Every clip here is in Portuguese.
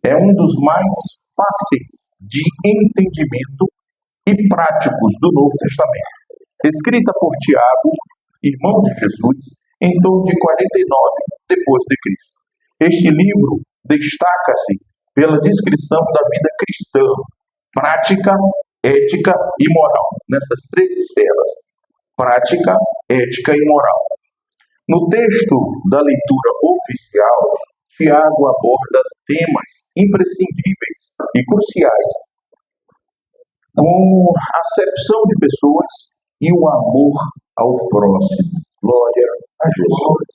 é um dos mais fáceis de entendimento e práticos do Novo Testamento. Escrita por Tiago, irmão de Jesus, em torno de 49 depois de Cristo. Este livro destaca-se pela descrição da vida cristã, prática, ética e moral, nessas três esferas: prática, ética e moral. No texto da leitura oficial, Tiago aborda temas imprescindíveis e cruciais, como a acepção de pessoas e o amor ao próximo. Glória a Jesus.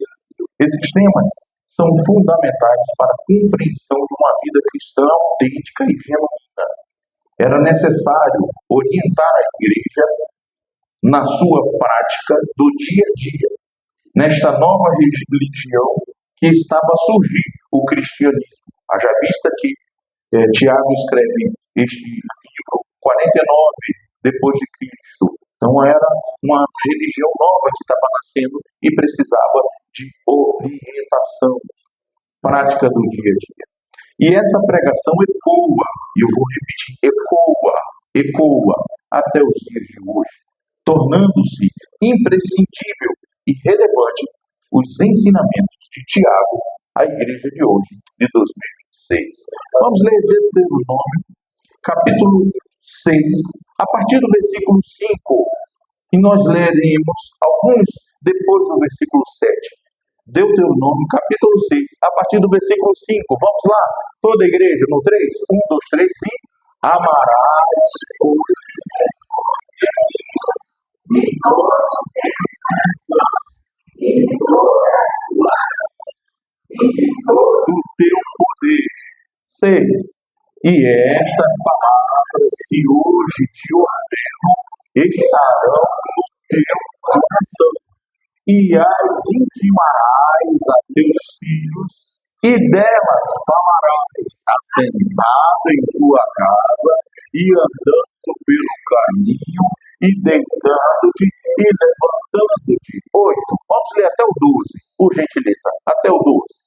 Esses temas são fundamentais para a compreensão de uma vida cristã autêntica e genuína. Era necessário orientar a igreja na sua prática do dia a dia, nesta nova religião que estava a surgir, o cristianismo. Haja vista que Tiago escreve este livro 49 depois de Cristo. Então era uma religião nova que estava nascendo e precisava de orientação prática do dia a dia. E essa pregação ecoa, e eu vou repetir, ecoa até os dias de hoje, tornando-se imprescindível e relevante os ensinamentos de Tiago à igreja de hoje, de 2026. Vamos ler Deuteronômio, capítulo 6, a partir do versículo 5, e nós leremos alguns depois do versículo 7. Deuteronômio, capítulo 6, a partir do versículo 5. Vamos lá, toda a igreja, no 3, 1, 2, 3, e amarás o do teu poder. 6. E estas palavras que hoje te ordeno estarão no teu coração, e as intimarás a teus filhos, e delas falarás assentado em tua casa, e andando pelo caminho, e deitando-te e levantando-te. 8. Vamos ler até o 12, por gentileza, até o 12.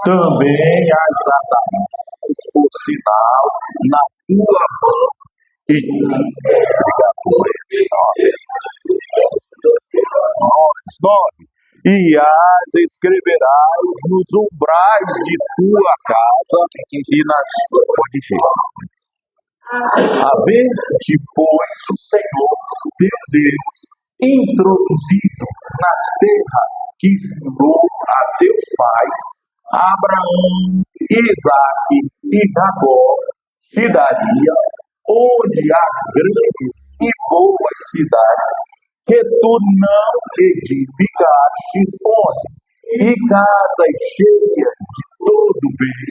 Também as atarás por sinal na tua mão, e 9. E as escreverás nos umbrais de tua casa e nas haver-te, pois, o Senhor teu Deus introduzido na terra que jurou a teus pais, Abraão, Isaque e Jacó, te daria, onde há grandes e boas cidades, que tu não edificastes, 11, e casas cheias de todo bem,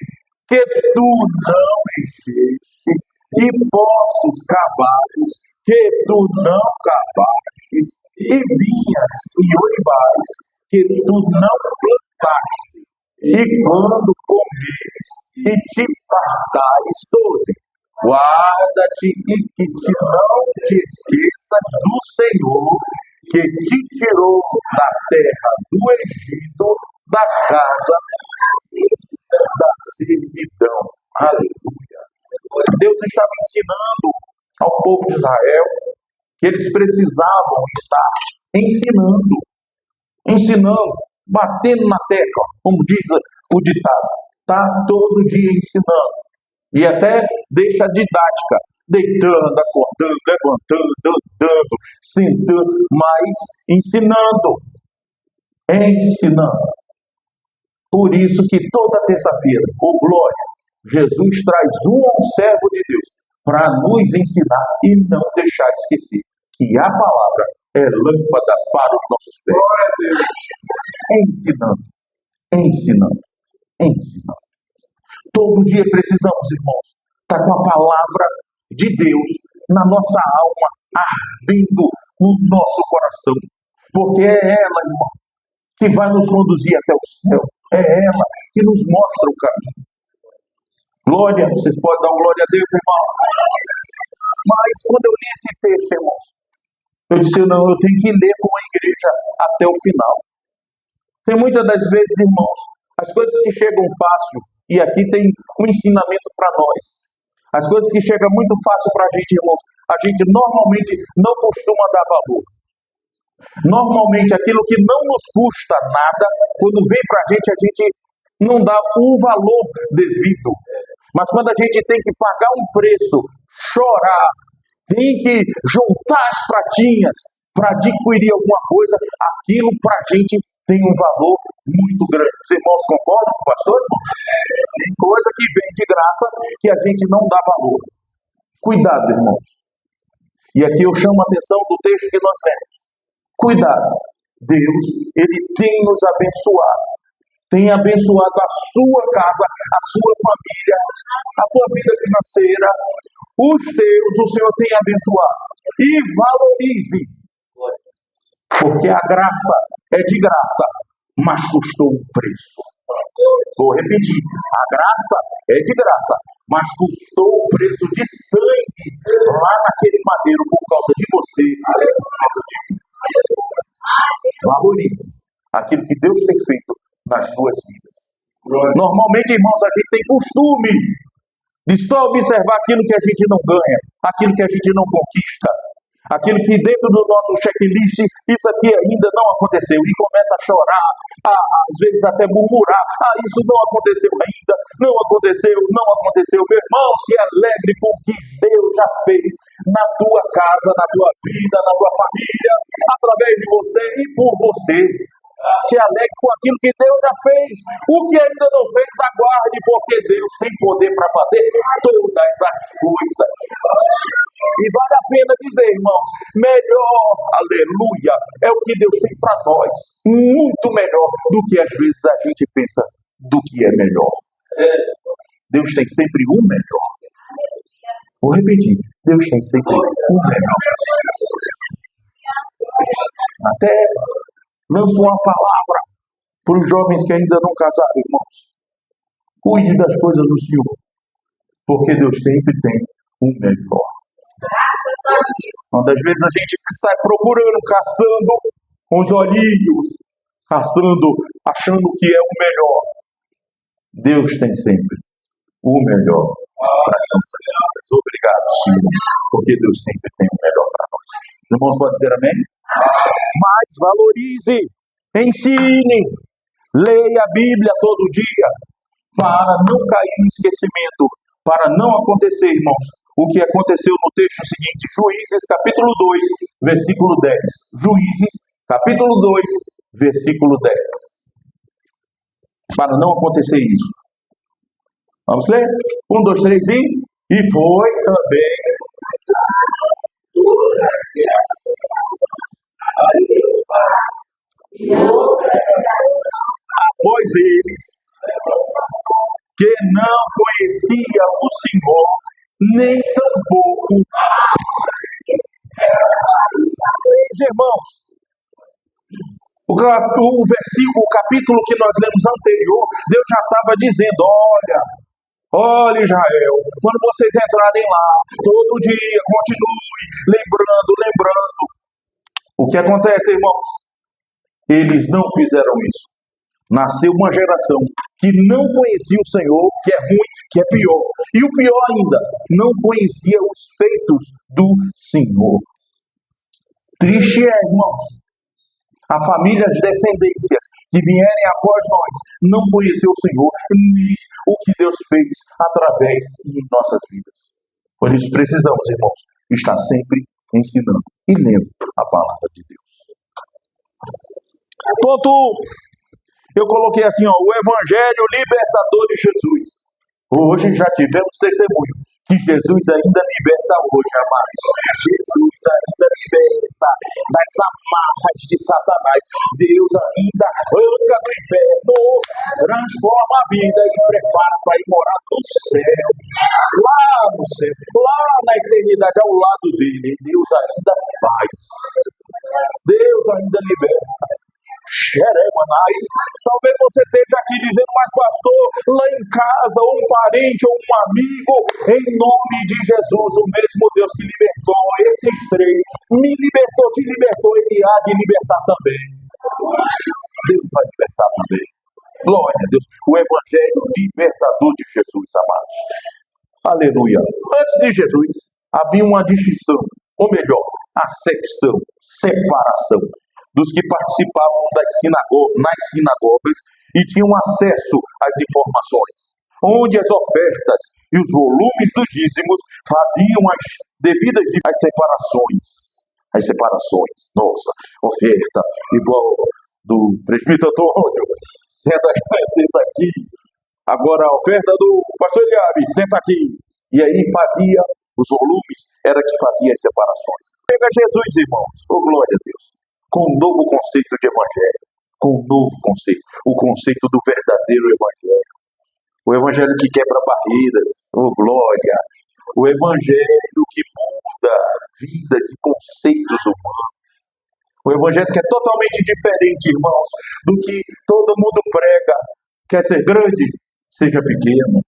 que tu não encheste, e poços cavados, que tu não cavastes, e vinhas e olivais, que tu não plantaste, e quando comeres e te fartares, 12, guarda-te e que não te esqueças do Senhor, que te tirou da terra do Egito, da casa da servidão. Aleluia. Deus estava ensinando ao povo de Israel que eles precisavam estar ensinando, batendo na tecla, como diz o ditado, tá todo dia ensinando. E até deixa a didática, deitando, acordando, levantando, andando, sentando, mas ensinando. Por isso que toda terça-feira, glória, Jesus traz um servo de Deus para nos ensinar e não deixar de esquecer que a palavra é lâmpada para os nossos pés. Ensinando. Todo dia precisamos, irmãos, estar com a palavra de Deus na nossa alma, ardendo no nosso coração. Porque é ela, irmão, que vai nos conduzir até o céu. É ela que nos mostra o caminho. Glória, vocês podem dar glória a Deus, irmão. Mas quando eu li esse texto, irmão, eu disse, não, eu tenho que ler com a igreja até o final. Tem muitas das vezes, irmãos, as coisas que chegam fácil E aqui tem um ensinamento para nós. As coisas que chegam muito fácil para a gente, irmãos, a gente normalmente não costuma dar valor. Normalmente aquilo que não nos custa nada, quando vem para a gente não dá o valor devido. Mas quando a gente tem que pagar um preço, chorar, tem que juntar as pratinhas para adquirir alguma coisa, aquilo para a gente tem um valor muito grande. Os irmãos concordam com o pastor? Tem coisa que vem de graça que a gente não dá valor. Cuidado, irmãos. E aqui eu chamo a atenção do texto que nós lemos. Cuidado. Deus, Ele tem nos abençoado. Tem abençoado a sua casa, a sua família, a tua vida financeira. Os teus, o Senhor tem abençoado. E valorize. Porque a graça é de graça, mas custou um preço. Vou repetir. A graça é de graça, mas custou um preço de sangue lá naquele madeiro por causa de você, por causa de mim. Valorize aquilo que Deus tem feito nas suas vidas. Normalmente, irmãos, a gente tem costume de só observar aquilo que a gente não ganha, aquilo que a gente não conquista, aquilo que dentro do nosso checklist, isso aqui ainda não aconteceu, e começa a chorar, às vezes até murmurar, isso não aconteceu ainda, não aconteceu. Meu irmão, se alegre com o que Deus já fez na tua casa, na tua vida, na tua família, através de você e por você. Se alegre com aquilo que Deus já fez. O que ainda não fez, aguarde, porque Deus tem poder para fazer todas as coisas. E vale a pena dizer, irmãos, melhor, aleluia, é o que Deus tem para nós. Muito melhor do que às vezes a gente pensa do que é melhor. Deus tem sempre o melhor. Vou repetir, Deus tem sempre o melhor. Até lanço uma palavra para os jovens que ainda não casaram, irmãos. Cuide das coisas do Senhor, porque Deus sempre tem o melhor. Muitas vezes a gente sai procurando, caçando com os olhinhos, caçando, achando que é o melhor. Deus tem sempre o melhor para as nossas vidas. Obrigado, Senhor, porque Deus sempre tem o melhor para nós. Os irmãos podem dizer amém? Mas valorize, ensine, leia a Bíblia todo dia, para não cair no esquecimento, para não acontecer, irmãos, o que aconteceu no texto seguinte, Juízes capítulo 2, versículo 10. Juízes capítulo 2, versículo 10. Para não acontecer isso. Vamos ler? 1, 2, 3 e foi também. Após eles, que não conhecia o Senhor, nem tampouco. Irmãos, o capítulo que nós lemos anterior, Deus já estava dizendo, olha Israel, quando vocês entrarem lá, todo dia, continue lembrando. O que acontece, irmãos? Eles não fizeram isso. Nasceu uma geração que não conhecia o Senhor, que é ruim, que é pior. E o pior ainda, não conhecia os feitos do Senhor. Triste é, irmãos, a família, as descendências que vierem após nós, não conheceu o Senhor, nem o que Deus fez através de nossas vidas. Por isso precisamos, irmãos, estar sempre ensinando e lendo a palavra de Deus. Ponto 1. Eu coloquei assim, o Evangelho libertador de Jesus. Hoje já tivemos testemunho que Jesus ainda liberta hoje, amados. Jesus ainda liberta das amarras de Satanás. Deus ainda arranca do inferno, transforma a vida e prepara para ir morar no céu. Lá no céu, lá na eternidade, ao lado dele. Deus ainda faz. Deus ainda liberta. Talvez você esteja aqui dizendo, mas pastor, lá em casa, ou um parente, ou um amigo, em nome de Jesus, o mesmo Deus que libertou esses três, me libertou, te libertou, ele há de libertar também. Deus vai libertar também. Glória a Deus. O Evangelho libertador de Jesus, amados. Aleluia. Antes de Jesus, havia uma distinção, ou melhor, acepção, separação dos que participavam nas sinagogas e tinham acesso às informações, onde as ofertas e os volumes dos dízimos faziam as devidas as separações. As separações. Nossa, oferta igual do presbítero Antônio. Senta aqui. Agora a oferta do pastor Eliabe, senta aqui. E aí fazia os volumes, era que fazia as separações. Pega Jesus, irmãos, oh glória a Deus, com um novo conceito de evangelho, com um novo conceito, o conceito do verdadeiro evangelho. O evangelho que quebra barreiras, oh glória, o evangelho que muda vidas e conceitos humanos. O evangelho que é totalmente diferente, irmãos, do que todo mundo prega. Quer ser grande? Seja pequeno.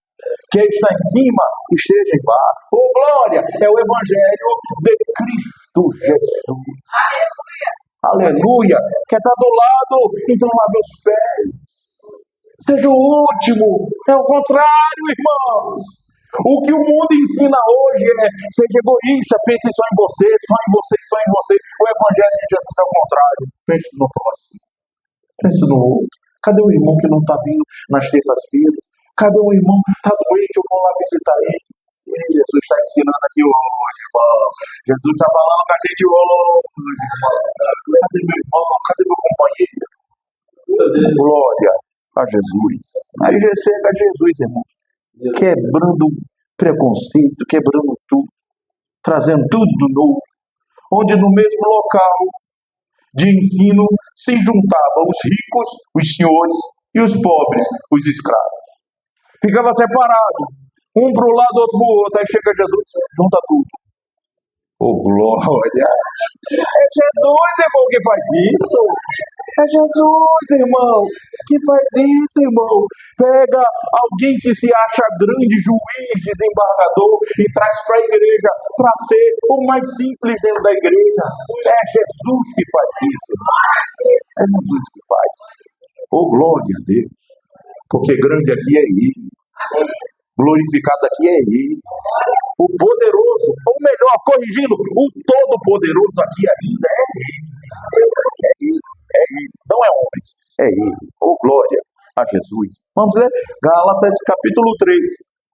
Quer estar em cima? Esteja embaixo. Oh, glória! É o evangelho de Cristo Jesus. Aleluia! Quer estar do lado? Então lave os pés. Seja o último. É o contrário, irmãos. O que o mundo ensina hoje é seja egoísta, pense só em você, só em você, só em você. O evangelho de Jesus é o contrário. Pense no próximo. Pense no outro. Cadê o irmão que não está vindo nas terças-feiras? Cadê o irmão que está doente? Eu vou lá visitar ele. Jesus está ensinando aqui hoje, irmão. Jesus está falando com a gente hoje, irmão. Cadê meu irmão? Cadê meu companheiro? Glória a Jesus. Aí chega Jesus, irmão. Quebrando preconceito, quebrando tudo, trazendo tudo novo, onde no mesmo local de ensino se juntavam os ricos, os senhores, e os pobres, os escravos. Ficava separado, um para o lado, outro para o outro, aí chega Jesus, junta tudo. Oh, glória! É Jesus, irmão, que faz isso. É Jesus, irmão, que faz isso, irmão. Pega alguém que se acha grande juiz, desembargador, e traz para a igreja para ser o mais simples dentro da igreja. É Jesus que faz isso. É Jesus que faz. Oh, glória a Deus. Porque grande aqui é Ele. Glorificado aqui é Ele. O poderoso, ou melhor, corrigindo, o todo-poderoso aqui ainda é Ele. É Ele. É Ele. Não é homens. É Ele. Oh, glória a Jesus. Vamos ler Gálatas capítulo 3,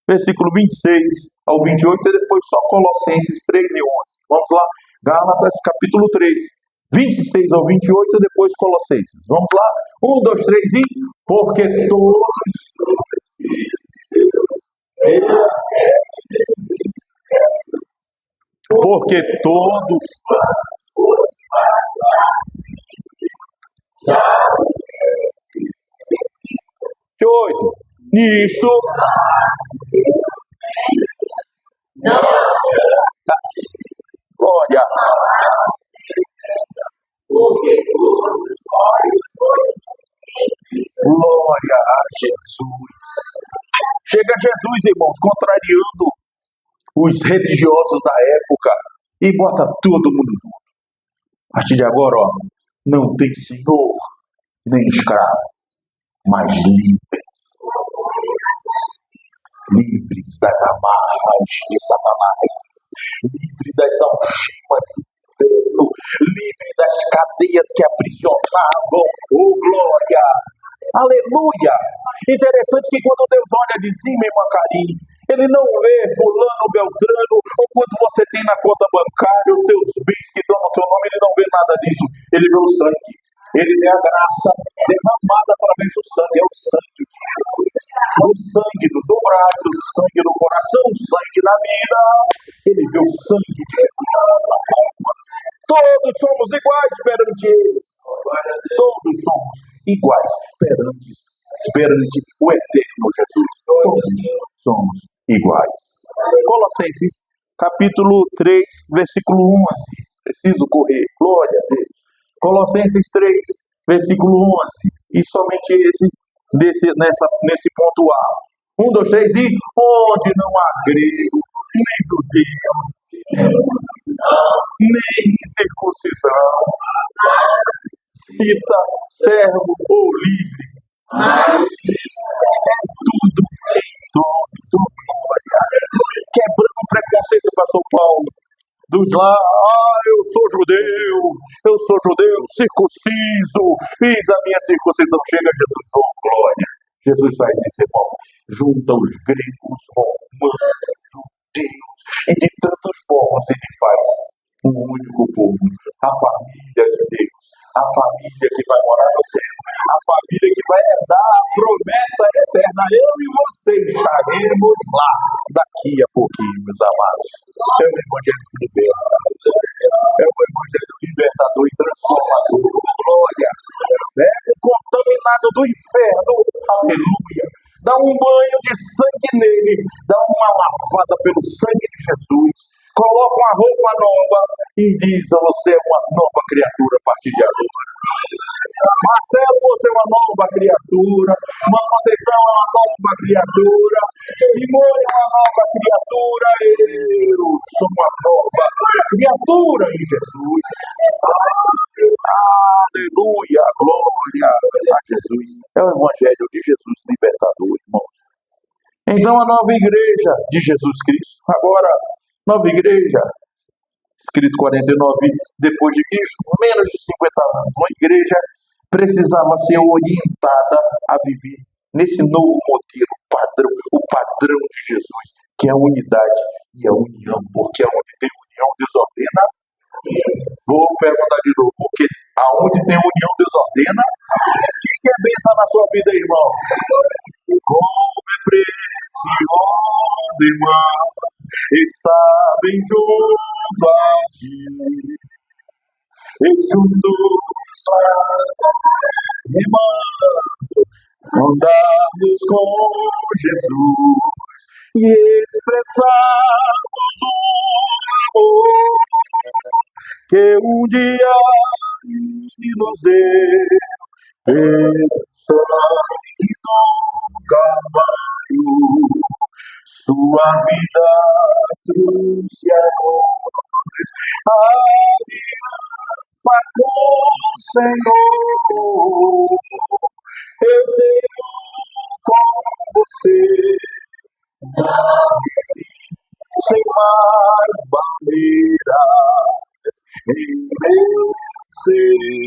versículo 26 ao 28 e depois só Colossenses 3 e 11. Vamos lá. Gálatas capítulo 3, 26 ao 28 e depois Colossenses. Vamos lá. 1, 2, 3 e... Porque todos... Porque todos... 8. Nisto... Glória. Glória a Jesus. Chega Jesus, irmãos, contrariando os religiosos da época e bota todo mundo junto. A partir de agora, ó, não tem senhor nem escravo, mas livres. Livres das amarras de Satanás, livre das algemas do inferno, livre das cadeias que aprisionavam. Oh, glória! Aleluia! Interessante que quando Deus olha de cima, irmã Karine, Ele não vê fulano, beltrano, ou quanto você tem na conta bancária, os teus bens que estão no teu nome, Ele não vê nada disso. Ele vê o sangue. Ele vê a graça derramada através do sangue. É o sangue de Jesus. O sangue dos ombrais, o sangue no coração, o sangue na vida. Ele vê o sangue de Jesus na nossa alma. Todos somos iguais perante Ele. Todos somos iguais perante o eterno Jesus. Todos somos iguais. Colossenses, capítulo 3, versículo 11. Preciso correr. Glória a Deus. Colossenses 3, versículo 11. E somente nesse ponto A. 1, 2, 3 e onde não há grego, nem judeu, nem circuncisão, cita, servo ou livre, Tudo em todo glória. Quebrando o preconceito, pastor Paulo, dos lá, eu sou judeu, circunciso, fiz a minha circuncisão, chega Jesus, oh glória. Jesus faz isso, irmão, junta os gregos, romanos, judeus, e de tantas formas ele faz um único povo, a família de Deus, a família que vai morar no céu, a família que vai herdar a promessa eterna. Eu e você estaremos lá daqui a pouquinho, meus amados. É o Evangelho que liberta, é o Evangelho libertador e transformador. Glória! É o contaminado do inferno, aleluia! Dá um banho de sangue nele, dá uma lavada pelo sangue de Jesus, coloca uma roupa nova e diz: você é uma nova criatura a partir de agora. Marcelo, você é uma nova criatura. Uma Conceição é uma nova criatura. Simone é uma nova criatura. Eu sou uma nova criatura em Jesus. Aleluia, glória a Jesus. É o Evangelho de Jesus libertador, irmão. Então a nova igreja de Jesus Cristo. Agora, nova igreja, escrito 49 depois de Cristo, menos de 50 anos. Uma igreja precisava ser orientada a viver nesse novo modelo, padrão, o padrão de Jesus, que é a unidade e a união, porque aonde tem união, Deus ordena. Vou perguntar de novo, porque aonde tem união, Deus ordena. Quem quer bênção na sua vida, irmão? Como é precioso, irmão, e sabem junto a ti, e juntos irmão, andarmos com Jesus e expressarmos o amor que um dia nos deu pelo sangue do Calvário. Sua vida trouxe a nós aliança com o Senhor. Eu tenho com você, sem mais barreiras em meu ser.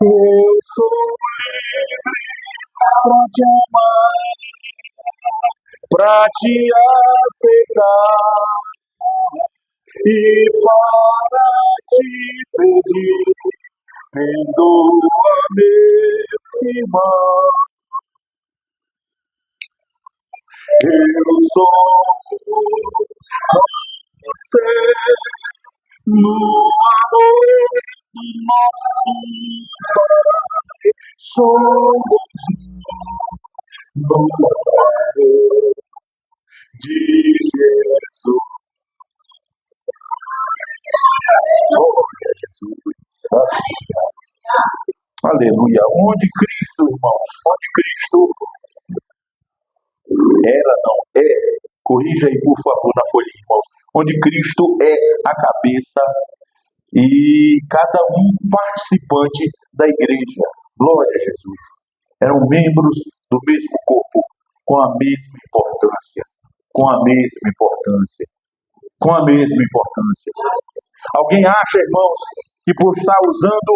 Eu sou livre para te amar, para te aceitar e para te pedir. Perdoa, meu irmão. Eu sou você no amor do nosso Pai. Somos no amor de Jesus. Glória a Jesus. Aleluia. Onde Cristo, irmãos, onde Cristo era, não é, corrija aí por favor na folha, irmãos, onde Cristo é a cabeça e cada um participante da igreja. Glória a Jesus. Eram membros do mesmo corpo, com a mesma importância, com a mesma importância, com a mesma importância. Alguém acha, irmãos, que por estar usando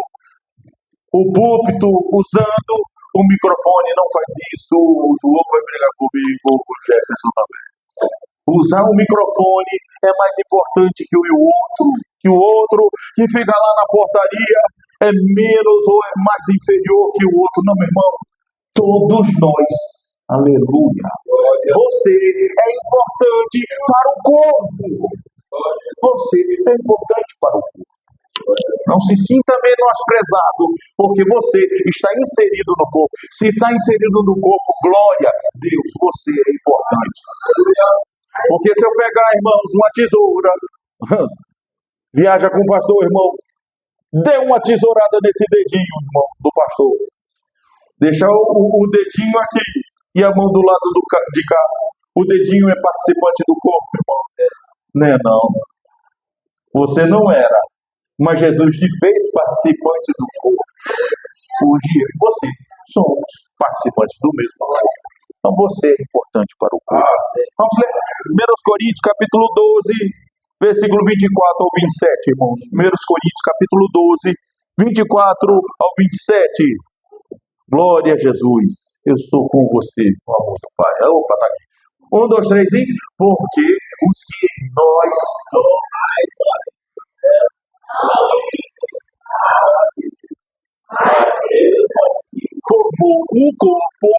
o púlpito, usando o microfone, não faz isso? O João vai brigar comigo, o Jefferson também. Usar o microfone é mais importante que o outro que fica lá na portaria é menos ou é mais inferior que o outro. Não, meu irmão, todos nós, aleluia, você é importante para o corpo. Você é importante para o corpo. Não se sinta menosprezado, porque você está inserido no corpo. Se está inserido no corpo, glória a Deus, você é importante. Porque se eu pegar, irmãos, uma tesoura, viaja com o pastor, irmão, dê uma tesourada nesse dedinho, irmão, do pastor. Deixa o dedinho aqui e a mão do lado de cá. O dedinho é participante do corpo, irmão. Não é não. Você não era, mas Jesus te fez participante do corpo. Hoje eu e você somos participantes do mesmo corpo. Então você é importante para o corpo. Vamos ler 1 Coríntios capítulo 12, versículo 24 ao 27, irmãos. 1 Coríntios capítulo 12, 24 ao 27. Glória a Jesus. Eu estou com você, no amor do Pai. Opa, tá aqui. 1, 2, 3 e... Porque os que nós como um corpo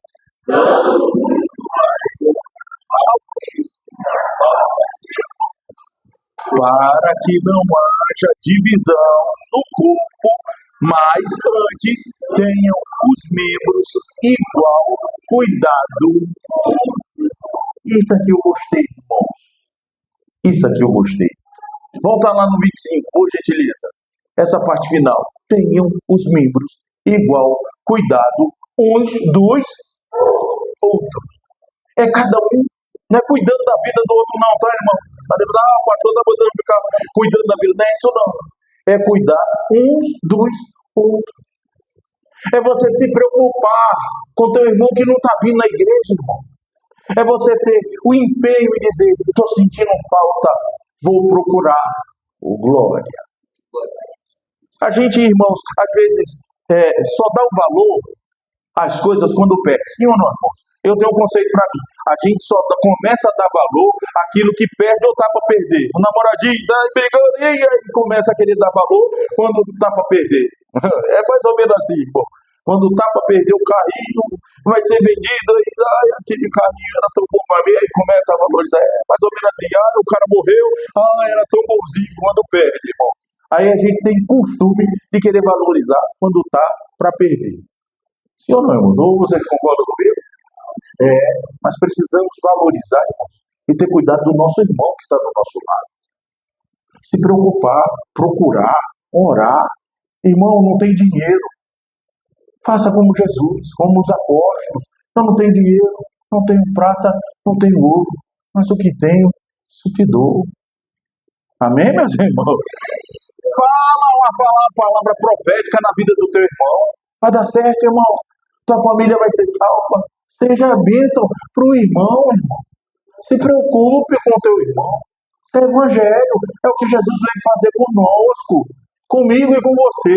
para que não haja divisão no corpo, mas antes tenham os membros igual cuidado. Isso aqui eu gostei, irmãos. Isso aqui eu gostei. Volta lá no 25, por gentileza. Essa parte final. Tenham os membros igual cuidado uns dos outros. É cada um, não é cuidando da vida do outro, não, tá, irmão? O pastor está mandando ficar cuidando da vida. Não é isso, não. É cuidar uns dos outros. É você se preocupar com teu irmão que não está vindo na igreja, irmão. É você ter o empenho e dizer: estou sentindo falta, vou procurar. Oh, glória. A gente, irmãos, às vezes só dá um valor às coisas quando perde. Sim ou não, irmãos? Eu tenho um conceito para mim. A gente só começa a dar valor àquilo que perde ou tá para perder. O namoradinho tá brigando e aí começa a querer dar valor quando tá para perder. É mais ou menos assim, irmão. Quando tá para perder o carrinho, vai ser vendido, e aquele carrinho era tão bom para mim, aí começa a valorizar. É mais ou menos assim, o cara morreu, era tão bonzinho quando perde, irmão. Aí a gente tem costume de querer valorizar quando tá para perder. Sim ou não, irmão? Ou vocês concordam comigo? Mas precisamos valorizar, irmãos, e ter cuidado do nosso irmão que está do nosso lado. Se preocupar, procurar, orar. Irmão, não tem dinheiro. Faça como Jesus, como os apóstolos. Eu não tenho dinheiro, não tenho prata, não tenho ouro, mas o que tenho, isso te dou. Amém, meus irmãos? Fala uma palavra profética na vida do teu irmão. Vai dar certo, irmão. Tua família vai ser salva. Seja a bênção para o irmão, irmão. Se preocupe com o teu irmão. Isso é evangelho. É o que Jesus veio fazer conosco, comigo e com você.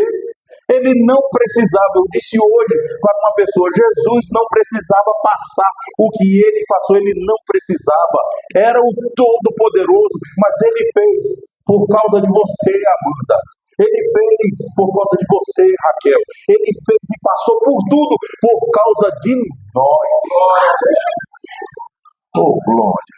Ele não precisava, eu disse hoje para uma pessoa, Jesus não precisava passar o que ele passou, ele não precisava. Era o Todo-Poderoso, mas ele fez por causa de você, Amanda. Ele fez por causa de você, Raquel. Ele fez e passou por tudo por causa de nós. Oh, glória.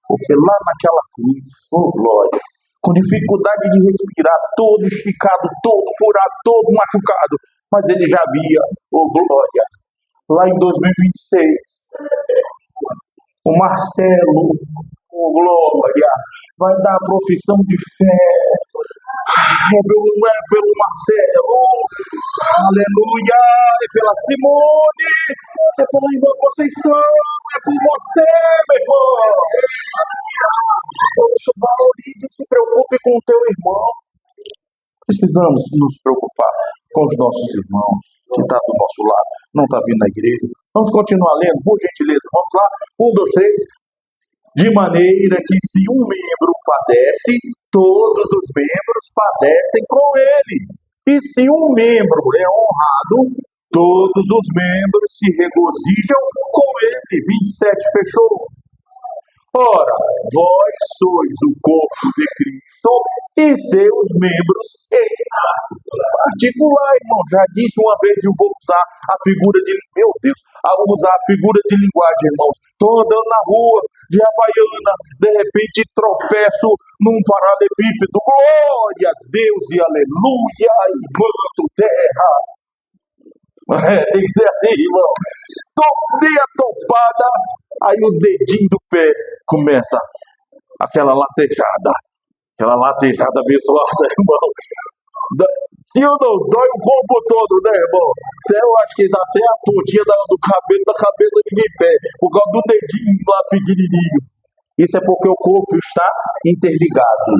Porque lá naquela cruz, oh, glória, com dificuldade de respirar, todo esticado, todo furado, todo machucado, mas ele já via, oh, glória. Lá em 2026, o Marcelo, oh, glória, vai dar a profissão de fé. É pelo Marcelo, aleluia, é pela Simone, é pela irmã Conceição, é por você, meu irmão. Valorize e se preocupe com o teu irmão. Precisamos nos preocupar com os nossos irmãos que estão do nosso lado, não está vindo na igreja. Vamos continuar lendo, por gentileza. Vamos lá, 1, 2, 3. De maneira que se um membro padece, todos os membros padecem com ele. E se um membro é honrado, todos os membros se regozijam com ele. 27, fechou? Ora, vós sois o corpo de Cristo e seus membros em particular, irmão. Já disse uma vez, eu vou usar a figura de... Meu Deus, usar a figura de linguagem, irmãos. Estou andando na rua de Havaiana, de repente tropeço num paralelepípedo. Glória a Deus e aleluia, enquanto terra. Tem que ser assim, irmão. Dei a topada, aí o dedinho do pé começa aquela latejada abençoada, irmão. Se eu não dói o corpo todo, né, irmão? Até eu acho que dá até a pontinha do cabelo da cabeça de pé, por causa do dedinho lá pequenininho. Isso é porque o corpo está interligado.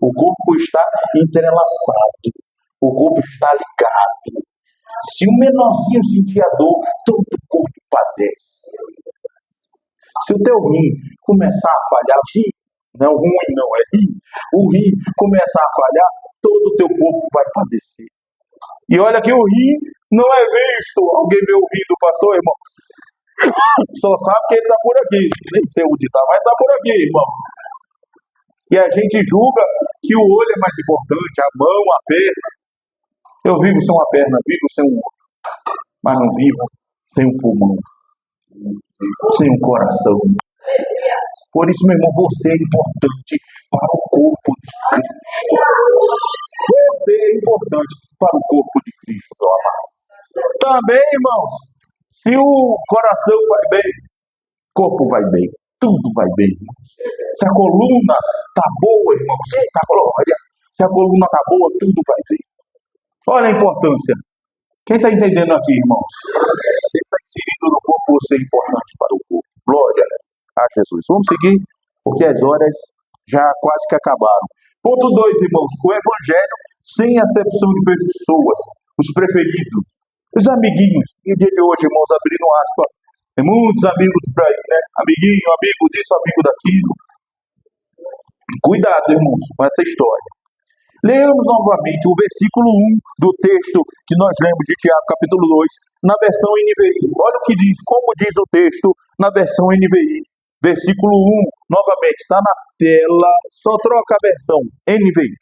O corpo está entrelaçado. O corpo está ligado. Se um menorzinho sentir a dor, todo o corpo padece. Se o teu rim começar a falhar, não ruim não, é rim. O rim começar a falhar, todo o teu corpo vai padecer. E olha que o rim não é visto. Alguém vê o rim do pastor, irmão? Só sabe que ele está por aqui. Nem sei onde está, mas está por aqui, irmão. E a gente julga que o olho é mais importante, a mão, a perna. Eu vivo sem uma perna, vivo sem um olho. Mas não vivo sem um pulmão, sem um coração. Por isso, meu irmão, você é importante para o corpo de Cristo. Você é importante para o corpo de Cristo, meu amado. Também, irmãos, se o coração vai bem, o corpo vai bem, tudo vai bem. Se a coluna está boa, irmãos, eita glória. Se a coluna está boa, tudo vai bem. Olha a importância. Quem está entendendo aqui, irmãos? Você está inserido no corpo, você é importante para o corpo. Glória a Jesus. Vamos seguir, porque as horas já quase que acabaram. Ponto 2, irmãos. O evangelho sem acepção de pessoas. Os preferidos. Os amiguinhos. E dia de hoje, irmãos, abrindo aspas. Tem muitos amigos por aí, né? Amiguinho, amigo disso, amigo daquilo. Cuidado, irmãos, com essa história. Leamos novamente o versículo 1 do texto que nós lemos de Tiago, capítulo 2, na versão NVI. Olha o que diz, como diz o texto na versão NVI. Versículo 1, novamente, está na tela, só troca a versão NVI.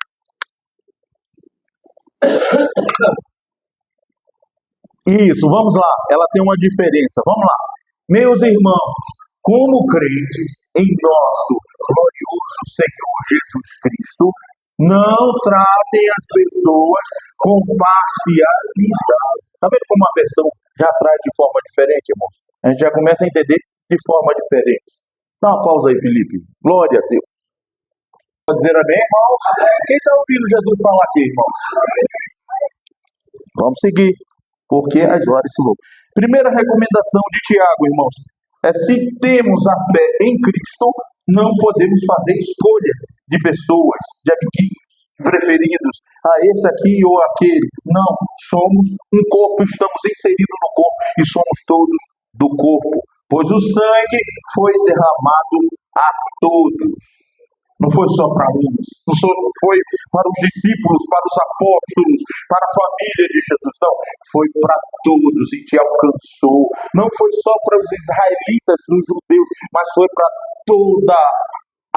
Isso, vamos lá, ela tem uma diferença, vamos lá. Meus irmãos, como crentes em nosso glorioso Senhor Jesus Cristo, não tratem as pessoas com parcialidade. Está vendo como a versão já traz de forma diferente, irmão? A gente já começa a entender de forma diferente. Dá uma pausa aí, Felipe. Glória a Deus. Pode dizer amém, irmãos? Quem está ouvindo Jesus falar aqui, irmãos? Vamos seguir, porque as horas se vão. Primeira recomendação de Tiago, irmãos, é se temos a fé em Cristo, não podemos fazer escolhas de pessoas, de amiguinhos, preferidos, esse aqui ou aquele. Não, somos um corpo, estamos inseridos no corpo e somos todos do corpo, pois o sangue foi derramado a todos. Não foi só para uns, não foi para os discípulos, para os apóstolos, para a família de Jesus, não. Foi para todos e te alcançou. Não foi só para os israelitas, os judeus, mas foi para toda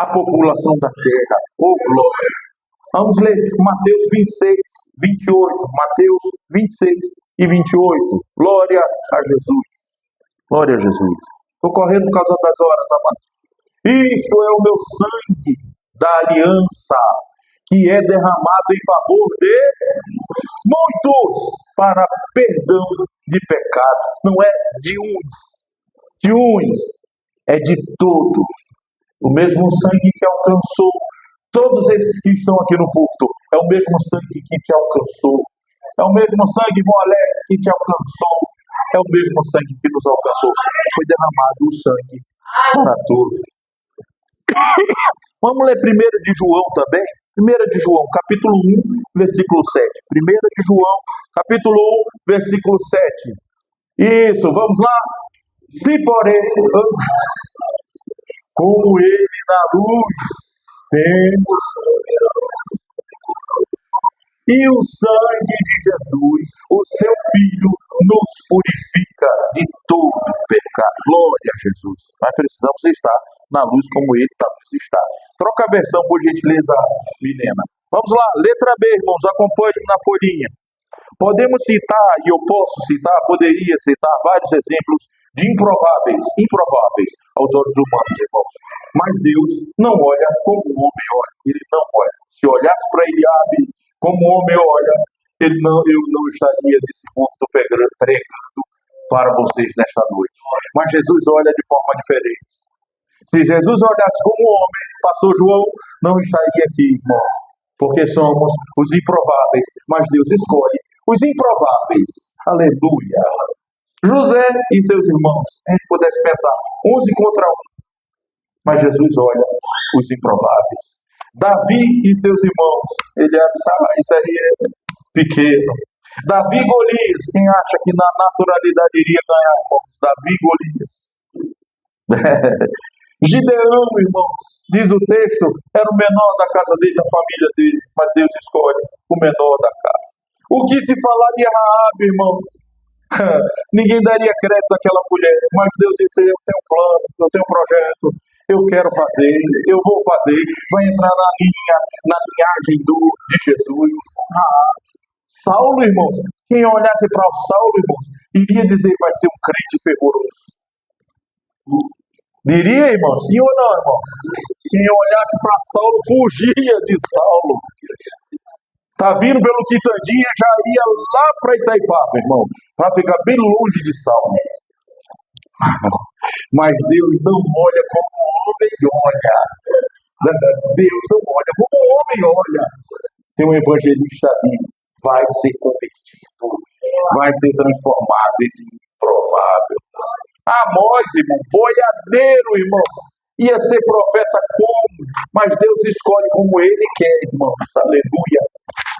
a população da terra. Oh, glória! Vamos ler Mateus 26, 28. Mateus 26 e 28. Glória a Jesus. Glória a Jesus. Estou correndo por causa das horas, amados. Isto é o meu sangue da aliança, que é derramado em favor de muitos para perdão de pecado. Não é de uns, é de todos. O mesmo sangue que alcançou todos esses que estão aqui no culto, é o mesmo sangue que te alcançou. É o mesmo sangue, irmão Alex, que te alcançou. É o mesmo sangue que nos alcançou. Foi derramado o sangue para todos. Vamos ler 1 de João também? 1 de João, capítulo 1, versículo 7. 1 de João, capítulo 1, versículo 7. Isso, vamos lá. Se porém, como ele na luz, temos e o sangue de Jesus, o seu Filho, nos purifica de todo pecado. Glória a Jesus. Nós precisamos estar na luz como ele na luz está. Troca a versão, por gentileza, Milena. Vamos lá, letra B, irmãos, acompanhe na folhinha. Podemos citar, e eu posso citar, poderia citar vários exemplos de improváveis aos olhos humanos, irmãos. Mas Deus não olha como o homem olha. Ele não olha. Se olhasse para Eliabe como o homem olha, eu não estaria nesse ponto pregando para vocês nesta noite. Mas Jesus olha de forma diferente. Se Jesus olhasse como homem, pastor João não estaria aqui, irmão. Porque somos os improváveis, mas Deus escolhe os improváveis. Aleluia. José e seus irmãos, a gente pudesse pensar, 11 contra 1. Mas Jesus olha os improváveis. Davi e seus irmãos, ele isso aí é pequeno. Davi e Golias. Quem acha que na naturalidade iria ganhar, irmãos? Davi e Golias. Gideão, irmãos, diz o texto, era o menor da casa dele, da família dele, mas Deus escolhe o menor da casa. O que se falar de Raabe, irmão? Ninguém daria crédito àquela mulher, mas Deus disse: eu tenho um plano, eu tenho um projeto, eu quero fazer, eu vou fazer, vai entrar na linhagem de Jesus. Saulo, irmão, quem olhasse para o Saulo, irmão, iria dizer: vai ser um crente fervoroso. Diria, irmão, sim ou não, irmão? Quem olhasse para Saulo fugia de Saulo. Tá vindo pelo Quitandinha, já ia lá para Itaipava, irmão, para ficar bem longe de Saulo. Mas Deus não olha como o homem olha. Deus não olha como o homem olha. Tem um evangelista ali, vai ser convertido, vai ser transformado, esse improvável. Amós, irmão, boiadeiro, irmão, ia ser profeta como? Mas Deus escolhe como Ele quer, irmão. Aleluia.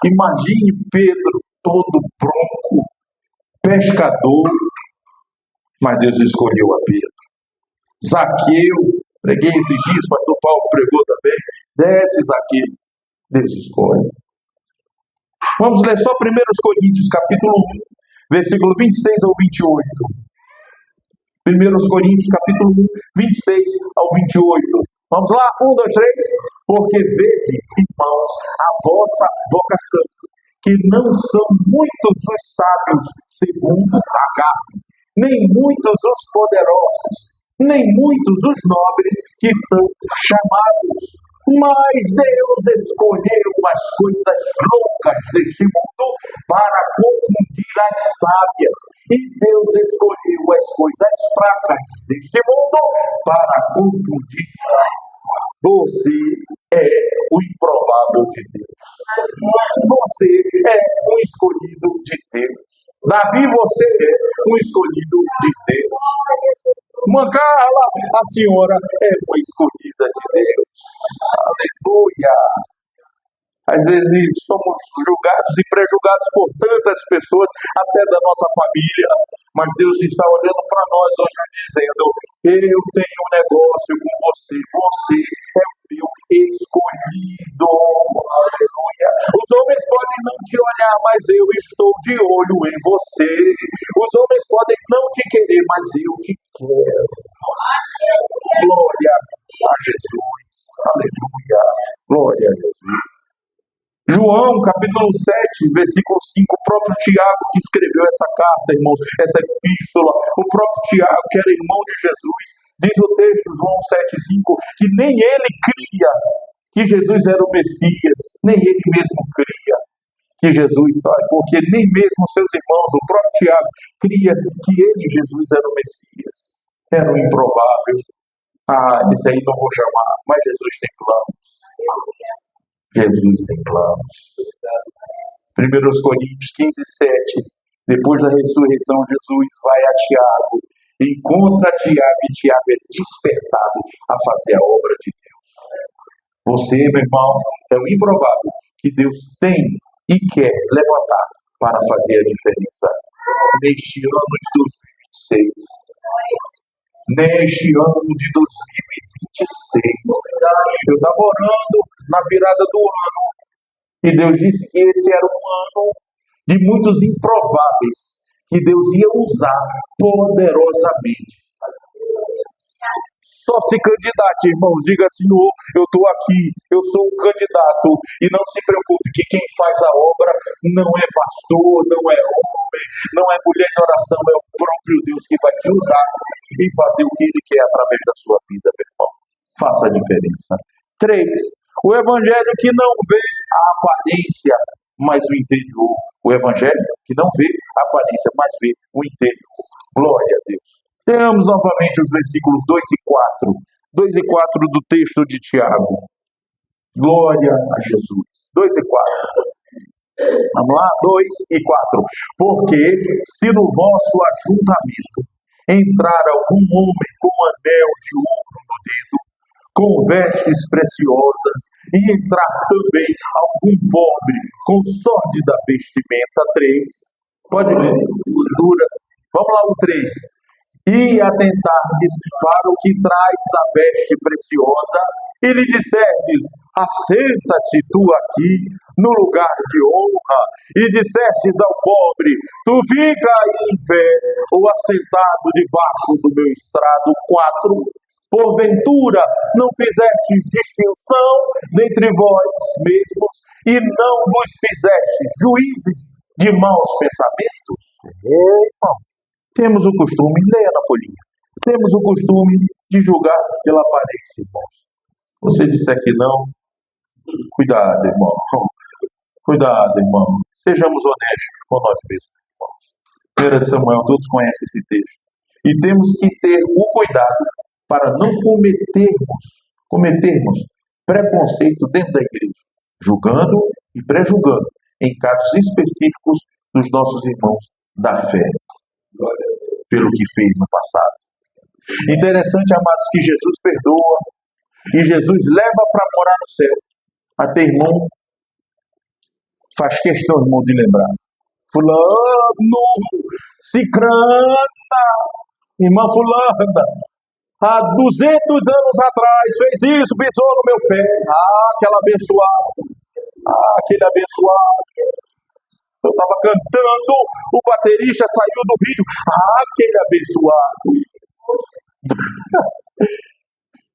Imagine Pedro todo bronco, pescador, mas Deus escolheu a Pedro. Zaqueu, preguei esses dias, pastor Paulo pregou também. Desce, Zaqueu, Deus escolhe. Vamos ler só 1 Coríntios, capítulo 1, versículo 26 ao 28. 1 Coríntios, capítulo 1, 26 ao 28. Vamos lá? 1, 2, 3. Porque vede, irmãos, a vossa vocação, que não são muitos os sábios segundo a carne, nem muitos os poderosos, nem muitos os nobres que são chamados. Mas Deus escolheu as coisas loucas deste mundo para confundir as sábias. E Deus escolheu as coisas fracas deste mundo para confundir. Você é o improvável de Deus. Você é um escolhido de Deus. Davi, você é um escolhido de Deus. Carla, a senhora é uma escolhida de Deus. Aleluia. Às vezes somos julgados e prejulgados por tantas pessoas, até da nossa família. Mas Deus está olhando para nós hoje dizendo: eu tenho um negócio com você. Você é o meu escolhido. Aleluia. Os homens podem não te olhar, mas eu estou de olho em você. Os homens podem não te querer, mas eu te quero. Glória a Jesus. Aleluia. Glória a Jesus. João, capítulo 7, versículo 5, o próprio Tiago que escreveu essa carta, irmãos, essa epístola, o próprio Tiago, que era irmão de Jesus, diz o texto, João 7,5, que nem ele cria que Jesus era o Messias, nem ele mesmo cria que Jesus, porque nem mesmo seus irmãos, o próprio Tiago, cria que ele, Jesus, era o Messias, era o improvável. Esse aí não vou chamar, mas Jesus tem planos. Jesus tem planos. 1 Coríntios 15, 7. Depois da ressurreição, Jesus vai a Tiago, encontra Tiago e Tiago é despertado a fazer a obra de Deus. Você, meu irmão, é o improvável que Deus tem e quer levantar para fazer a diferença neste ano de 2026. Neste ano de 2026. Eu estava orando na virada do ano e Deus disse que esse era um ano de muitos improváveis que Deus ia usar poderosamente. Só se candidate, irmãos. Diga: Senhor, eu estou aqui, eu sou um candidato. E não se preocupe que quem faz a obra não é pastor, não é homem, não é mulher de oração, é o próprio Deus que vai te usar e fazer o que Ele quer através da sua vida, meu irmão. Faça a diferença. 3. O evangelho que não vê a aparência, mas o interior. O evangelho que não vê a aparência, mas vê o interior. Glória a Deus. Leamos novamente os versículos 2 e 4. 2 e 4 do texto de Tiago. Glória a Jesus. 2 e 4. Vamos lá? 2 e 4. Porque se no vosso ajuntamento entrar algum homem com anel de ouro no dedo, com vestes preciosas, e entrar também algum pobre com sórdida vestimenta, 3, Pode ver. Dura. Vamos lá, o 3. E atentardes para o que traz a veste preciosa, e lhe dissertes: assenta-te tu aqui no lugar de honra, e dissestes ao pobre: tu fica aí em pé, ou assentado debaixo do meu estrado. 4. Porventura não fizestes distinção dentre vós mesmos, e não vos fizestes juízes de maus pensamentos? Irmão, temos o costume, leia na folhinha, temos o costume de julgar pela aparência, irmãos. Você disser que não, cuidado, irmão. Cuidado, irmão. Sejamos honestos com nós mesmos, irmãos. 1 Samuel, todos conhecem esse texto. E temos que ter o cuidado para não cometermos preconceito dentro da igreja, julgando e pré-julgando em casos específicos dos nossos irmãos da fé, pelo que fez no passado. Interessante, amados, que Jesus perdoa e Jesus leva para morar no céu. Até irmão faz questão, irmão, de lembrar. Fulano, cicrana, irmã fulana, há 200 anos atrás fez isso, pisou no meu pé. Aquela abençoada. Aquele abençoado. Eu estava cantando, o baterista saiu do vídeo. Aquele abençoado.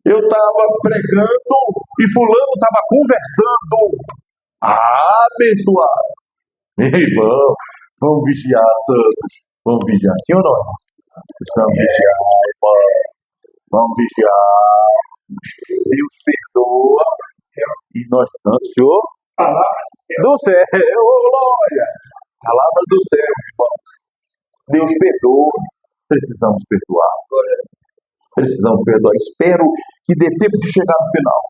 Eu estava pregando e fulano estava conversando. Abençoado. Irmão, vamos vigiar, santos. Vamos vigiar, sim ou não? Precisamos vigiar, irmão. Vamos vigiar. Deus perdoa. E nós cantamos, Senhor, do céu, glória. Palavra do céu, irmão. Deus perdoa. Precisamos perdoar. Precisamos perdoar. Espero que dê tempo de chegar no final.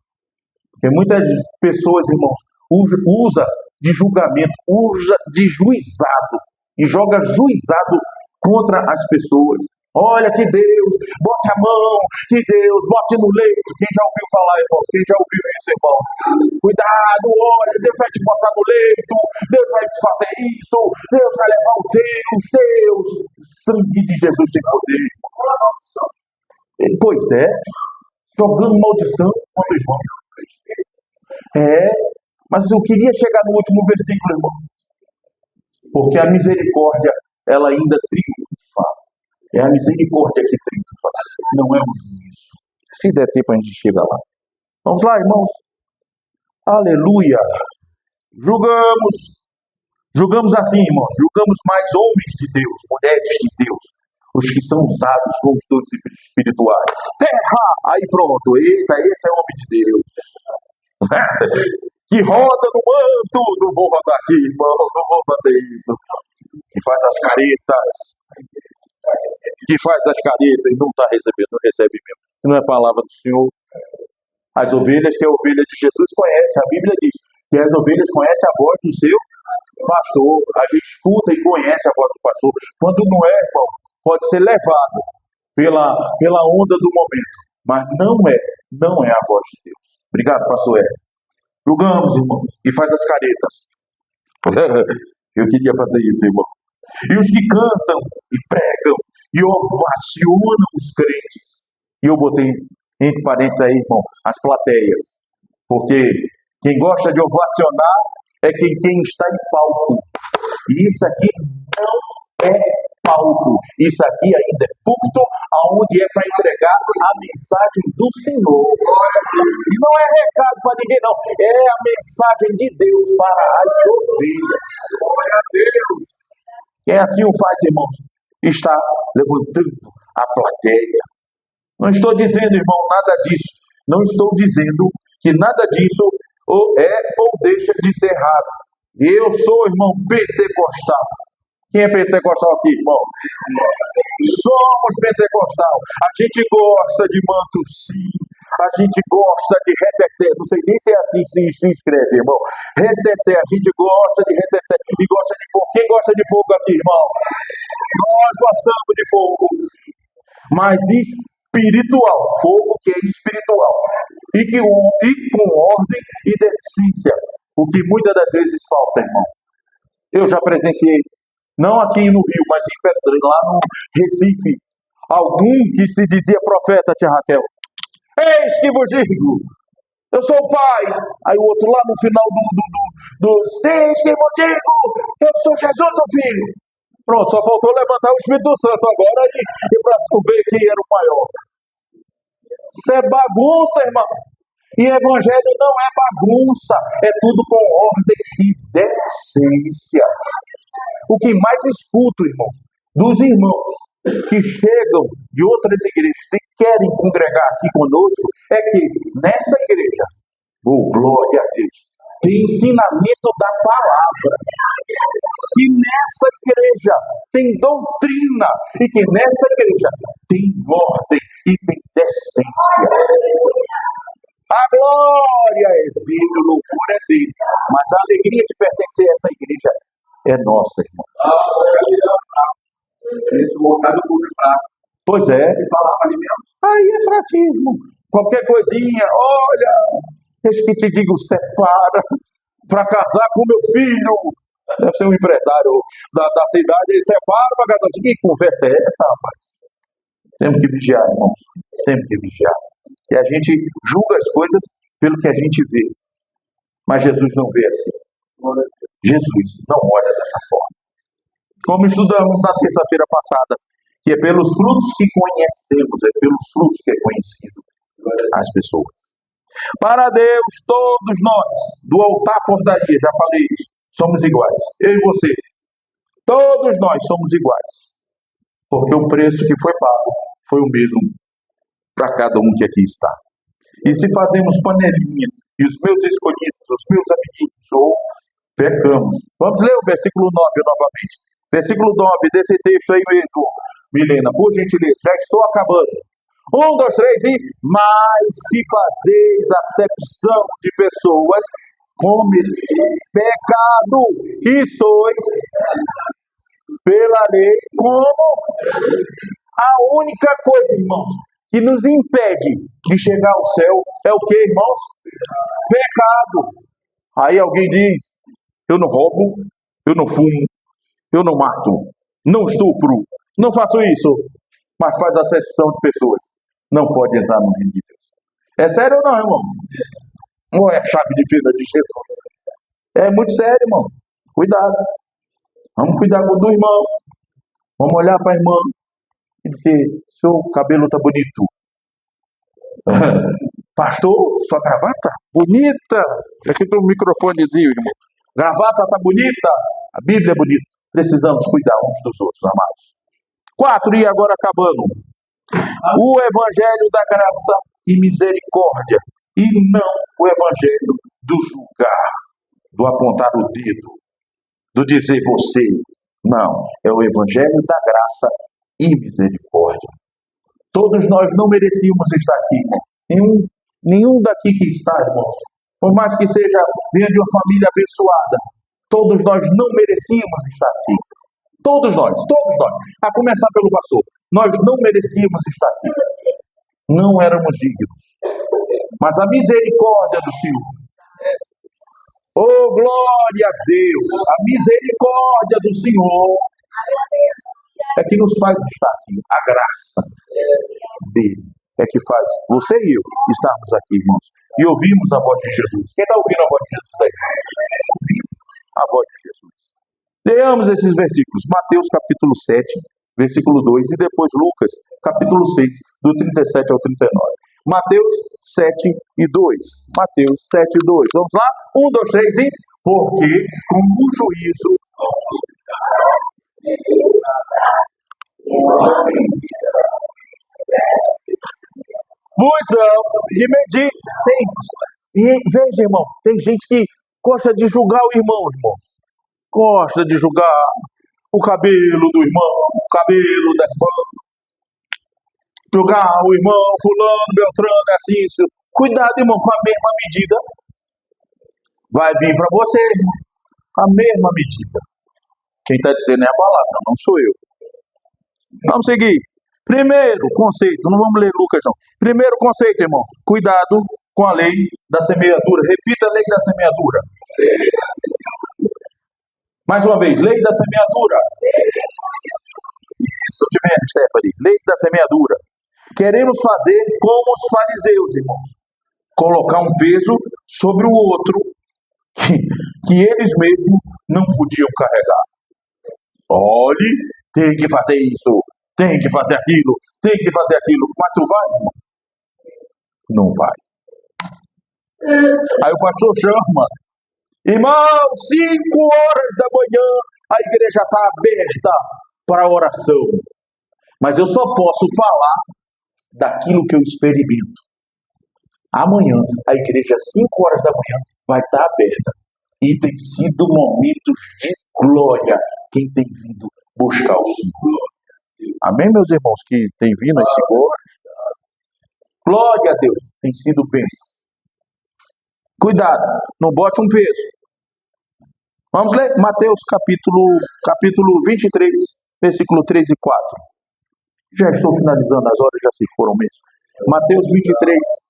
Porque muitas pessoas, irmãos, usa de julgamento, usa de juizado e joga juizado contra as pessoas. Olha que Deus, bote a mão, que Deus, bote no leito. Quem já ouviu falar, irmão? Quem já ouviu isso, irmão? Cuidado, olha, Deus vai te botar no leito, Deus vai te fazer isso, Deus vai levar o Deus. Sangue de Jesus tem poder. Pois é, jogando maldição contra os irmãos. Mas eu queria chegar no último versículo, irmão. Porque a misericórdia, ela ainda triunfa. É a misericórdia que triunfa. Não é o juízo. Se der tempo, a gente chega lá. Vamos lá, irmãos. Aleluia. Julgamos assim, irmãos. Julgamos mais homens de Deus, mulheres de Deus. Os que são usados como os dons espirituais. Terra! Aí pronto. Eita, esse é o homem de Deus. Que roda no manto. Não vou rodar aqui, irmão. Não vou fazer isso. Que faz as caretas. Que faz as caretas e não está recebendo, não recebe mesmo. Não é palavra do Senhor. As ovelhas que a ovelha de Jesus conhece. A Bíblia diz que as ovelhas conhecem a voz do seu pastor. A gente escuta e conhece a voz do pastor. Quando não é, irmão, pode ser levado pela onda do momento. Mas não é a voz de Deus. Obrigado, pastor Hélio. Julgamos, irmão, e faz as caretas. Eu queria fazer isso, irmão. E os que cantam e pregam e ovacionam os crentes. E eu botei entre parênteses aí, irmão, as plateias. Porque quem gosta de ovacionar é quem está em palco. E isso aqui não é palco. Isso aqui ainda é púlpito, aonde é para entregar a mensagem do Senhor. E não é recado para ninguém, não. É a mensagem de Deus para as ovelhas. Glória a Deus. Quem assim o faz, irmãos, está levantando a plateia. Não estou dizendo, irmão, nada disso. Não estou dizendo que nada disso é ou deixa de ser errado. Eu sou, irmão, pentecostal. Quem é pentecostal aqui, irmão? Somos pentecostal. A gente gosta de manto, sim. A gente gosta de reteté. Não sei nem se é assim se escreve, irmão. Reteté. A gente gosta de reteté. E gosta de fogo. Quem gosta de fogo aqui, irmão? Nós gostamos de fogo. Mas espiritual. Fogo que é espiritual. E com ordem e decência. O que muitas das vezes falta, irmão. Eu já presenciei Não aqui no Rio, mas em Pedro, lá no Recife. Algum que se dizia profeta, tia Raquel. Eis que vos digo, eu sou o pai. Aí o outro lá no final eis que vos digo, eu sou Jesus, o filho. Pronto, só faltou levantar o Espírito Santo agora e para ver quem era o maior. Isso é bagunça, irmão. E evangelho não é bagunça, é tudo com ordem e decência. O que mais escuto, irmão, dos irmãos que chegam de outras igrejas e querem congregar aqui conosco, é que nessa igreja, glória a Deus, tem ensinamento da palavra. Que nessa igreja tem doutrina e que nessa igreja tem ordem e tem decência. A glória é dele, o louvor é dele, mas a alegria de pertencer a essa igreja é nossa, irmão. Esse bocado público fraco. Pois é. Aí é fraquismo. Qualquer coisinha, olha, deixa que te digo, separa para casar com meu filho. Deve ser um empresário da cidade, ele separa para casar. Que conversa é essa, rapaz? Temos que vigiar, irmãos. Temos que vigiar. E a gente julga as coisas pelo que a gente vê. Mas Jesus não vê assim. Jesus não olha dessa forma. Como estudamos na terça-feira passada, que é pelos frutos que conhecemos, é pelos frutos que é conhecido as pessoas. Para Deus, todos nós, do altar à portaria, já falei isso, somos iguais. Eu e você. Todos nós somos iguais. Porque o preço que foi pago foi o mesmo para cada um que aqui está. E se fazemos panelinha, e os meus escolhidos, os meus amiguinhos, ou pecamos. Vamos ler o versículo 9 novamente. Versículo 9 desse texto aí mesmo, Milena, por gentileza, já estou acabando. 1, 2, 3 e... Mas se fazeis acepção de pessoas, cometeis pecado, e sois pela lei como... A única coisa, irmãos, que nos impede de chegar ao céu é o que, irmãos? Pecado. Aí alguém diz, eu não roubo, eu não fumo, eu não mato, não estupro, não faço isso, mas faz acepção de pessoas. Não pode entrar no reino de Deus. É sério ou não, irmão? Não é a chave de vida de Jesus. É muito sério, irmão. Cuidado. Vamos cuidar do irmão. Vamos olhar para a irmã e dizer, seu cabelo está bonito. Pastor, sua gravata? Bonita. Aqui tem um microfonezinho, irmão. Gravata está bonita. A Bíblia é bonita. Precisamos cuidar uns dos outros, amados. 4, e agora acabando. O evangelho da graça e misericórdia. E não o evangelho do julgar, do apontar o dedo, do dizer você. Não, é o evangelho da graça e misericórdia. Todos nós não merecíamos estar aqui. Nenhum daqui que está, irmãos. Por mais que venha de uma família abençoada, todos nós não merecíamos estar aqui. Todos nós. A começar pelo pastor. Nós não merecíamos estar aqui. Não éramos dignos. Mas a misericórdia do Senhor. Oh, glória a Deus! A misericórdia do Senhor é que nos faz estar aqui. A graça dele é que faz você e eu estarmos aqui, irmãos. E ouvimos a voz de Jesus. Quem está ouvindo a voz de Jesus aí? Ouvimos a voz de Jesus. Leamos esses versículos. Mateus capítulo 7, versículo 2. E depois Lucas capítulo 6, do 37 ao 39. Mateus 7 e 2. Mateus 7 e 2. Vamos lá? 1, 2, 3 e... Porque com o juízo... vos de medir. E veja, irmão, tem gente que gosta de julgar o irmão. Gosta de julgar o cabelo do irmão, o cabelo da irmã. Julgar o irmão, fulano, beltrano, assim, isso. Cuidado, irmão, com a mesma medida. Vai vir para você, irmão, com a mesma medida. Quem está dizendo é a palavra, não sou eu. Vamos seguir. Primeiro conceito, não vamos ler Lucas não. Primeiro conceito, irmão, cuidado com a lei da semeadura. Repita a lei da semeadura. Mais uma vez, lei da semeadura. Estou te vendo, Stephanie. Lei da semeadura. Queremos fazer como os fariseus, irmãos. Colocar um peso sobre o outro que eles mesmos não podiam carregar. Olhe, tem que fazer isso, tem que fazer aquilo, tem que fazer aquilo. Mas tu vai, irmão? Não vai. Aí o pastor chama. Irmão, 5 horas da manhã, a igreja está aberta para oração. Mas eu só posso falar daquilo que eu experimento. Amanhã, a igreja, às 5 horas da manhã, vai estar aberta. E tem sido momentos de glória quem tem vindo buscar o Senhor. Amém, meus irmãos, que tem vindo às 5 horas? Glória a Deus, tem sido bênção. Cuidado, não bote um peso. Vamos ler Mateus capítulo 23, versículo 3 e 4. Já estou finalizando, as horas já se foram mesmo. Mateus 23,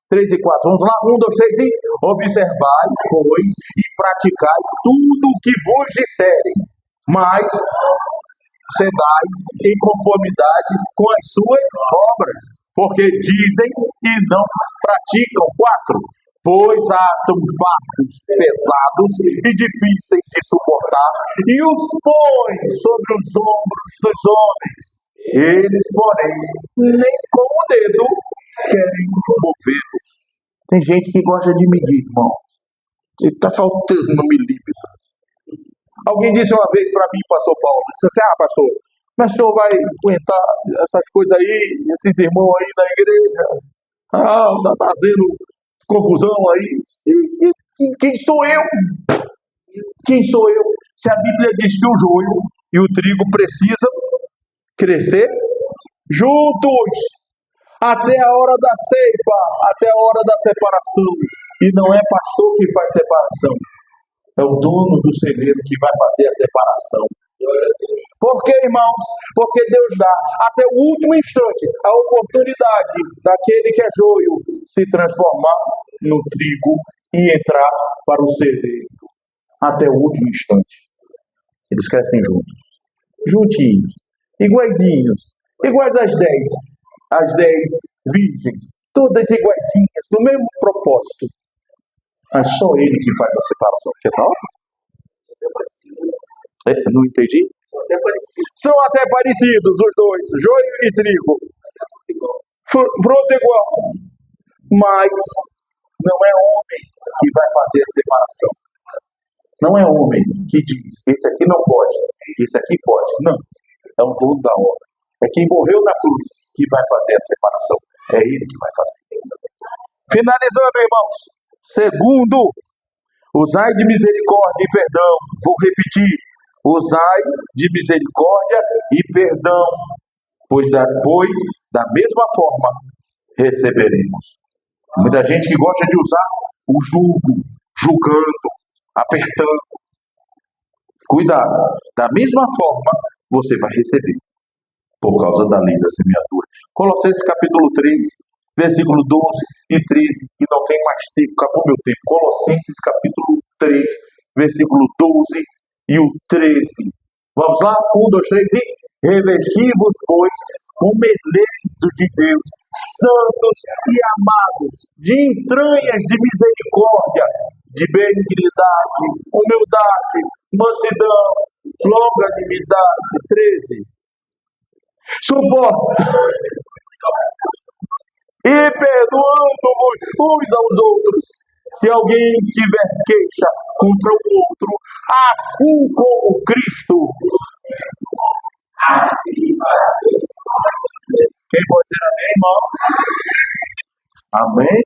3 e 4. Vamos lá, 1, 2, 3 e... Observai, pois, e praticai tudo o que vos disserem, mas sedais em conformidade com as suas obras, porque dizem e não praticam. 4. Pois atam fardos pesados e difíceis de suportar, e os põem sobre os ombros dos homens. Eles, porém, nem com o dedo querem movê-los. Tem gente que gosta de medir, irmão. Está faltando no milímetro. Alguém disse uma vez para mim, pastor Paulo, disse assim, pastor, mas o senhor vai aguentar essas coisas aí, esses irmãos aí da igreja, tá fazendo confusão aí. Quem sou eu? Quem sou eu? Se a Bíblia diz que o joio e o trigo precisam crescer juntos até a hora da ceifa, até a hora da separação. E não é pastor que faz separação, é o dono do celeiro que vai fazer a separação. Por que, irmãos? Porque Deus dá até o último instante a oportunidade daquele que é joio se transformar no trigo e entrar para o celeiro. Até o último instante. Eles crescem juntos. Juntinhos. Iguaizinhos. Iguais às 10. As 10 virgens. Todas iguaizinhas. No mesmo propósito. Mas só ele que faz a separação. Que tal? Não entendi? São até parecidos os dois, joio e trigo. Fruto igual. Mas não é homem que vai fazer a separação. Não é homem que diz, esse aqui não pode, esse aqui pode. Não. É o dono da obra. É quem morreu na cruz que vai fazer a separação. É ele que vai fazer. Finalizando, irmãos. Segundo, usai de misericórdia e perdão. Vou repetir. Usai de misericórdia e perdão, pois da mesma forma receberemos. Muita gente que gosta de usar o julgando, apertando. Cuidado, da mesma forma você vai receber, por causa da lei da semeadura. Colossenses capítulo 3, versículo 12 e 13, e não tem mais tempo, acabou meu tempo. Colossenses capítulo 3, versículo 12 e o 13. Vamos lá? 1, 2, 3 e... Revesti-vos, pois, como eleitos de Deus, santos e amados, de entranhas de misericórdia, de benignidade, humildade, mansidão, longanimidade. 13. Suporte. E perdoando-vos uns aos outros, se alguém tiver queixa contra o outro, assim como Cristo. Quem pode dizer amém, irmão? Amém?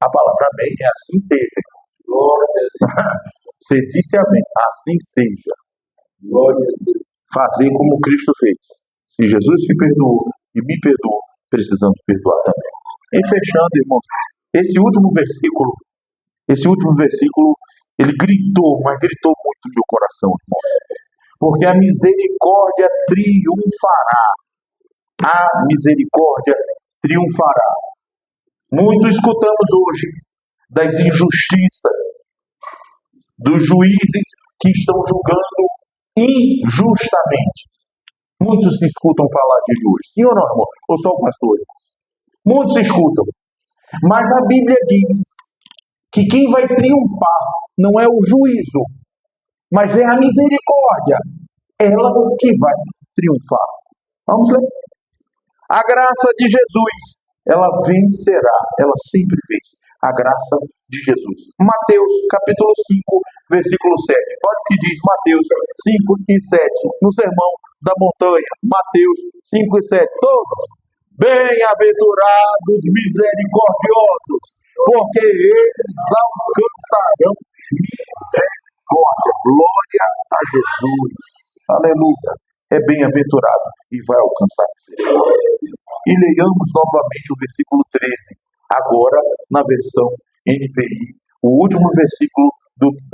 A palavra amém é assim seja. Você disse amém, assim seja. Fazer como Cristo fez. Se Jesus te perdoou e me perdoou, precisamos perdoar também. E fechando, irmãos, esse último versículo, ele gritou, mas gritou muito no meu coração, irmãos. Porque a misericórdia triunfará. A misericórdia triunfará. Muito escutamos hoje das injustiças, dos juízes que estão julgando injustamente. Muitos escutam falar de juiz. Sim ou não, irmão? Ou só o pastor? Muitos escutam. Mas a Bíblia diz que quem vai triunfar não é o juízo, mas é a misericórdia. Ela que vai triunfar. Vamos ler. A graça de Jesus, ela vencerá. Ela sempre vence. A graça de Jesus. Mateus, capítulo 5, versículo 7. Olha o que diz Mateus 5 e 7. No sermão da montanha. Mateus 5 e 7. Todos. Bem-aventurados misericordiosos, porque eles alcançarão misericórdia. Glória a Jesus. Aleluia. É bem-aventurado e vai alcançar misericórdia. E leiamos novamente o versículo 13. Agora na versão NVI. O último versículo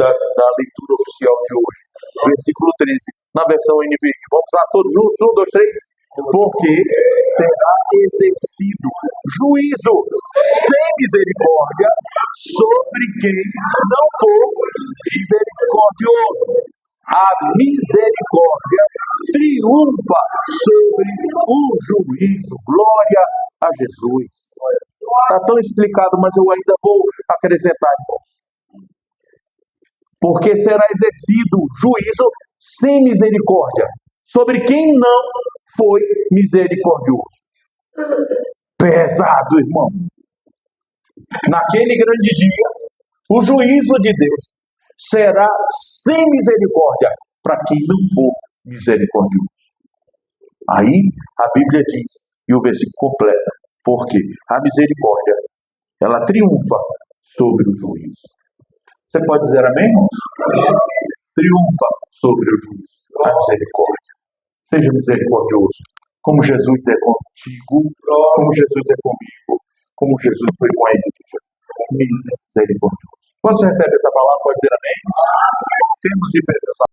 da leitura oficial de hoje. Versículo 13. Na versão NVI. Vamos lá todos juntos? 1, 2, 3. Porque será exercido juízo sem misericórdia sobre quem não for misericordioso. A misericórdia triunfa sobre o juízo. Glória a Jesus. Está tão explicado, mas eu ainda vou acrescentar. Porque será exercido juízo sem misericórdia sobre quem não foi misericordioso. Pesado, irmão. Naquele grande dia, o juízo de Deus será sem misericórdia para quem não for misericordioso. Aí a Bíblia diz, e o versículo completa, porque a misericórdia, ela triunfa sobre o juízo. Você pode dizer amém, irmãos? Triunfa sobre o juízo. A misericórdia. Seja misericordioso. Como Jesus é contigo, como Jesus é comigo, como Jesus foi com a igreja. Misericordioso. Quando você recebe essa palavra, pode dizer amém? Temos de